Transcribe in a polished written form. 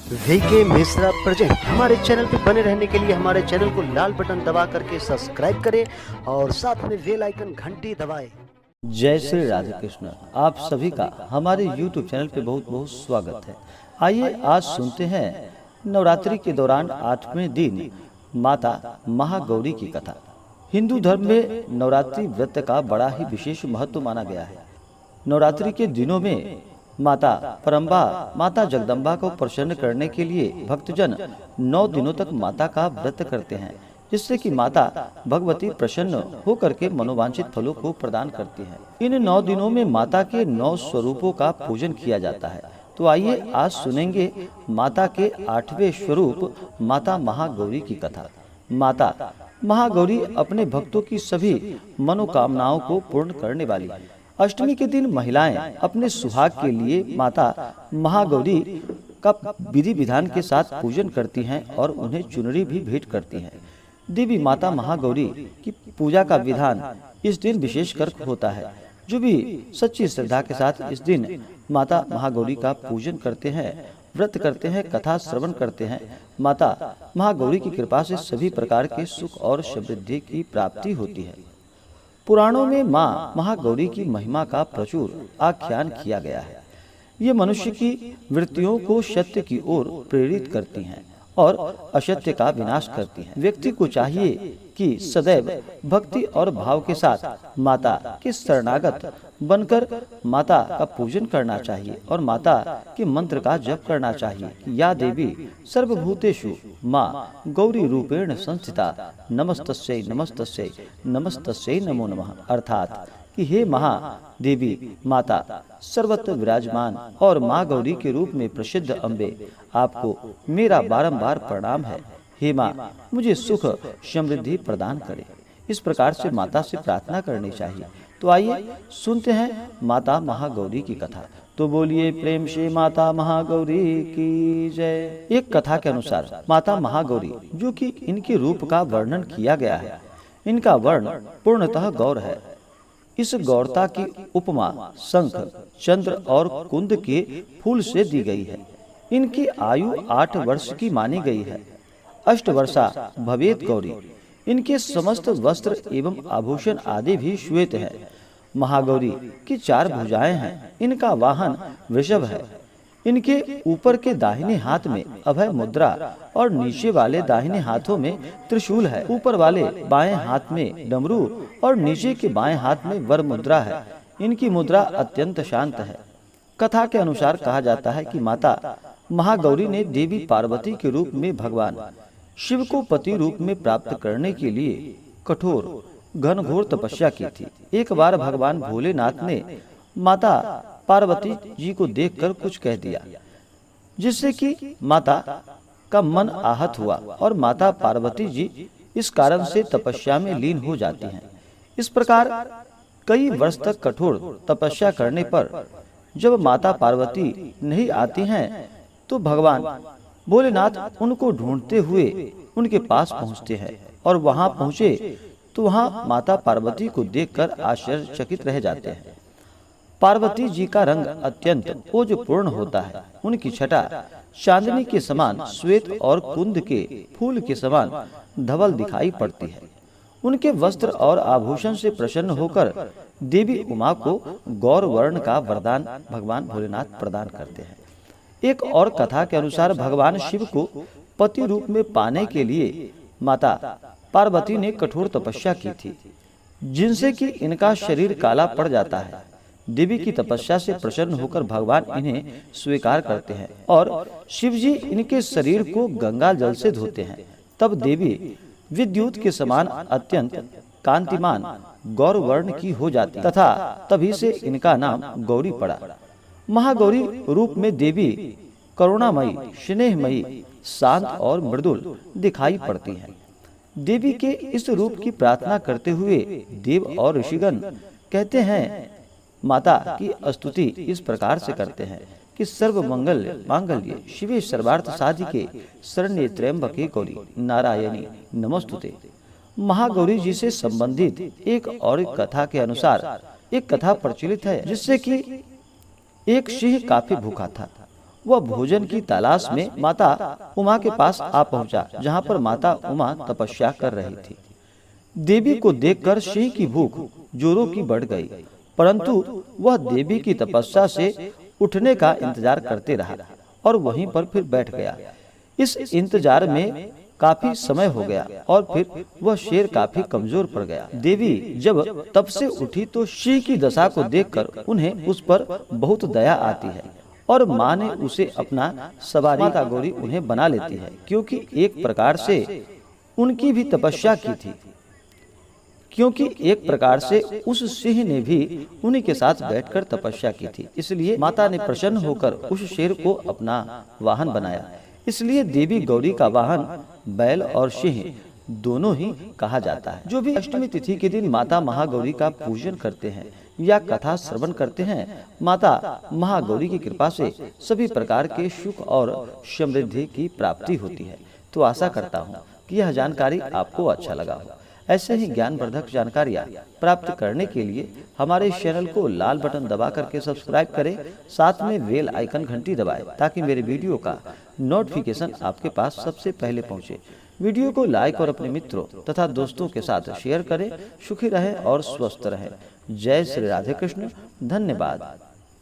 VK Mishra present. हमारे channel पर बने रहने के लिए हमारे चैनल को लाल बटन दबा करके सब्सक्राइब करें और साथ में बेल आइकन घंटी दबाएं। जय श्री राधे कृष्ण। आप सभी का हमारे YouTube चैनल पे बहुत बहुत स्वागत है। आइए आज सुनते हैं नवरात्रि के दौरान 8वें दिन माता महागौरी की कथा। हिंदू धर्म में नवरात्रि व्रत का बड़ा ही विशेष महत्व माना गया है। नवरात्रि के दिनों में माता परम्बा माता जगदम्बा को प्रसन्न करने के लिए भक्तजन 9 दिनों तक माता का व्रत करते हैं, जिससे कि माता भगवती प्रसन्न होकर के मनोवांछित फलों को प्रदान करती है। इन 9 दिनों में माता के 9 स्वरूपों का पूजन किया जाता है। तो आइए आज सुनेंगे माता के 8वें स्वरूप माता महागौरी की कथा। माता महागौरी अपने भक्तों की सभी मनोकामनाओं को पूर्ण करने वाली। अष्टमी के दिन महिलाएं अपने सुहाग के लिए माता महागौरी का विधि विधान के साथ पूजन करती हैं और उन्हें चुनरी भी भेंट करती हैं। देवी माता महागौरी की पूजा का विधान इस दिन विशेषकर होता है। जो भी सच्ची श्रद्धा के साथ इस दिन माता महागौरी का पूजन करते हैं, व्रत करते हैं, कथा श्रवण करते हैं, माता महागौरी की कृपा से सभी प्रकार के सुख और समृद्धि की प्राप्ति होती है। पुराणों में माँ महागौरी की महिमा का प्रचुर आख्यान किया गया है। ये मनुष्य की वृत्तियों को सत्य की ओर प्रेरित करती हैं और असत्य का विनाश करती हैं। व्यक्ति को चाहिए कि सदैव भक्ति और भाव के साथ माता के शरणागत बनकर माता का पूजन करना चाहिए और माता के मंत्र का जप करना चाहिए। या देवी सर्वभूतेषु माँ गौरी रूपेण संस्थिता नमस्तस्यै नमस्तस्यै नमस्तस्यै नमो नमः। अर्थात कि हे महादेवी माता सर्वत्र विराजमान और माँ गौरी के रूप में प्रसिद्ध अम्बे, आपको मेरा बारंबार प्रणाम है। हे माँ, मुझे सुख समृद्धि प्रदान करे। इस प्रकार से माता से प्रार्थना करनी चाहिए। तो आइए सुनते हैं माता महागौरी की कथा। तो बोलिए प्रेम से माता महागौरी की जय। एक कथा के अनुसार माता महागौरी, जो कि इनके रूप का वर्णन किया गया है, इनका वर्ण पूर्णतः गौर है। इस गौरता की उपमा शंख, चंद्र और कुंद के फूल से दी गई है। इनकी आयु 8 वर्ष की मानी गई है। अष्टवर्षा भवेत गौरी। इनके समस्त वस्त्र एवं आभूषण आदि भी श्वेत है। महागौरी की 4 भुजाएं हैं। इनका वाहन वृषभ है। इनके ऊपर के दाहिने हाथ में अभय मुद्रा और नीचे वाले दाहिने हाथों में त्रिशूल है। ऊपर वाले बाएं हाथ में डमरू और नीचे के बाएं हाथ में वर मुद्रा है। इनकी मुद्रा अत्यंत शांत है। कथा के अनुसार कहा जाता है कि माता महागौरी ने देवी पार्वती के रूप में भगवान शिव को पति रूप में प्राप्त करने के लिए कठोर घनघोर तपस्या की थी। एक बार भगवान भोलेनाथ ने माता पार्वती जी को देखकर कुछ कह दिया, जिससे कि माता का मन आहत हुआ और माता पार्वती जी इस कारण से तपस्या में लीन हो जाती हैं। इस प्रकार कई वर्ष तक कठोर तपस्या करने पर जब माता पार्वती नहीं आती हैं, तो भगवान भोलेनाथ उनको ढूंढते हुए उनके पास पहुंचते हैं और वहां पहुंचे तो वहां माता पार्वती को देखकर आश्चर्यचकित रह जाते हैं। पार्वती जी का रंग अत्यंत ओजपूर्ण होता है। उनकी छटा चांदनी के समान श्वेत और कुंद के फूल के समान धवल दिखाई पड़ती है। उनके वस्त्र और आभूषण से प्रसन्न होकर देवी उमा को गौर वर्ण का वरदान भगवान भोलेनाथ प्रदान करते हैं। एक और कथा के अनुसार भगवान शिव को पति रूप में पाने के लिए माता पार्वती ने कठोर तपस्या की थी, जिनसे कि इनका शरीर काला पड़ जाता है। देवी की तपस्या से प्रसन्न होकर भगवान इन्हें स्वीकार करते हैं और शिवजी इनके शरीर को गंगा जल से धोते हैं। तब देवी विद्युत के समान अत्यंत कांतिमान गौर वर्ण की हो जाती तथा तभी से इनका नाम गौरी पड़ा। महागौरी रूप में देवी करुणामयी, स्नेहमयी, शांत और मृदुल दिखाई पड़ती हैं। देवी के इस रूप की प्रार्थना करते हुए देव और ऋषिगण कहते हैं, माता की स्तुति इस प्रकार से करते हैं कि सर्व मंगल मांगल्ये शिवे सर्वार्थ साधिके शरण्ये त्र्यंबके गौरी नारायणी नमोस्तुते। महागौरी जी से संबंधित एक और कथा के अनुसार एक कथा प्रचलित है, जिससे कि एक सिंह काफी भूखा था। वह भोजन की तलाश में माता उमा के पास आ पहुंचा, जहां पर माता उमा तपस्या कर रही थी। देवी को देखकर सिंह की भूख जोरों की बढ़ गई, परंतु वह देवी की तपस्या से उठने का इंतजार करते रहा और वहीं पर फिर बैठ गया। इस इंतजार में काफी समय हो गया और फिर वह शेर काफी कमजोर पड़ गया। देवी जब तब से उठी तो सिंह की दशा को देखकर उन्हें उस पर बहुत दया आती है और माँ ने उसे अपना सवारी का गौरी उन्हें बना लेती है, क्योंकि एक प्रकार से उनकी भी तपस्या की थी, क्योंकि एक प्रकार से उस सिंह ने भी उन्हीं के साथ बैठकर तपस्या की थी। इसलिए माता ने प्रसन्न होकर उस शेर को अपना वाहन बनाया। इसलिए देवी गौरी का वाहन बैल और सिंह दोनों ही कहा जाता है। जो भी अष्टमी तिथि के दिन माता महागौरी का पूजन करते हैं या कथा श्रवण करते हैं, माता महागौरी की कृपा से सभी प्रकार के सुख और समृद्धि की प्राप्ति होती है। तो आशा करता हूँ कि यह जानकारी आपको अच्छा लगा हो। ऐसे ही ज्ञानवर्धक जानकारियाँ प्राप्त करने के लिए हमारे इस चैनल को लाल बटन दबा करके सब्सक्राइब करें, साथ में बेल आइकन घंटी दबाएं ताकि मेरे वीडियो का नोटिफिकेशन आपके पास सबसे पहले पहुंचे। वीडियो को लाइक और अपने मित्रों तथा दोस्तों के साथ शेयर करें। सुखी रहें और स्वस्थ रहें। जय श्री राधे कृष्ण। धन्यवाद।